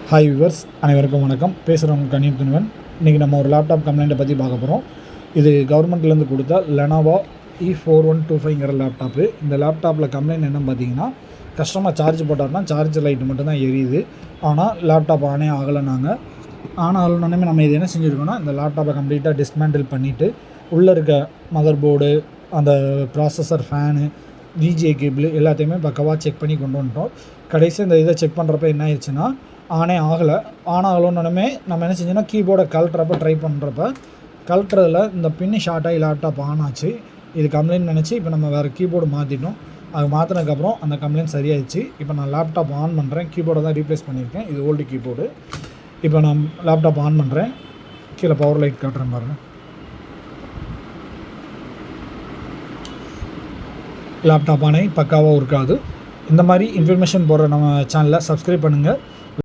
Hi viewers, அனைவருக்கும் வணக்கம். பேசுகிறவங்க கணியன் துணிவன். இன்றைக்கி நம்ம ஒரு லேப்டாப் கம்ப்ளைண்ட்டை பற்றி பார்க்க போகிறோம். இது கவர்மெண்ட்லேருந்து கொடுத்த லெனோவோ E4125ங்கிற லேப்டாப்பு. இந்த லேப்டாப்பில் கம்ப்ளைண்ட் என்னன்னு பார்த்தீங்கன்னா, கஸ்டமர் சார்ஜ் போட்டார்னா சார்ஜ் லைட்டு மட்டும்தான் எரியுது. ஆனால் லேப்டாப் ஆனே ஆகலைனாங்க. ஆன் ஆகலனோடனே நம்ம இது என்ன செஞ்சுருக்கோன்னா, இந்த லேப்டாப்பை கம்ப்ளீட்டாக டிஸ்மேண்டில் பண்ணிவிட்டு உள்ளே இருக்க மதர் போர்டு, அந்த ப்ராசஸர், ஃபேனு, விஜிஏ கேபிள் எல்லாத்தையுமே பக்கவாக செக் பண்ணி கொண்டு வந்துட்டோம். கடைசி இந்த இதை செக் பண்ணுறப்ப என்ன ஆயிடுச்சுன்னா, ஆனே ஆகலை. ஆன் ஆகலோன்னே நம்ம என்ன செஞ்சோன்னா, கீபோர்டை கழட்டுறப்ப ட்ரை பண்ணுறப்ப கழட்டுறதுல இந்த பின்னு ஷார்ட் ஆகி லேப்டாப் ஆன் ஆச்சு. இது கம்ப்ளைண்ட் நினச்சி இப்போ நம்ம வேறு கீபோர்டு மாற்றிட்டோம். அது மாற்றினதுக்கப்புறம் அந்த கம்ப்ளைண்ட் சரியாயிடுச்சு. இப்போ நான் லேப்டாப் ஆன் பண்ணுறேன். கீபோர்டை தான் ரீப்ளேஸ் பண்ணியிருக்கேன். இது ஓல்டு கீபோர்டு. இப்போ நான் லேப்டாப் ஆன் பண்ணுறேன். கீழே பவர் லைட் காட்டுறேன் பாருங்கள். லேப்டாப் ஆனே பக்காவாக இருக்காது. இந்த மாதிரி இன்ஃபர்மேஷன் போடுற நம்ம சேனலை சப்ஸ்கிரைப் பண்ணுங்கள்.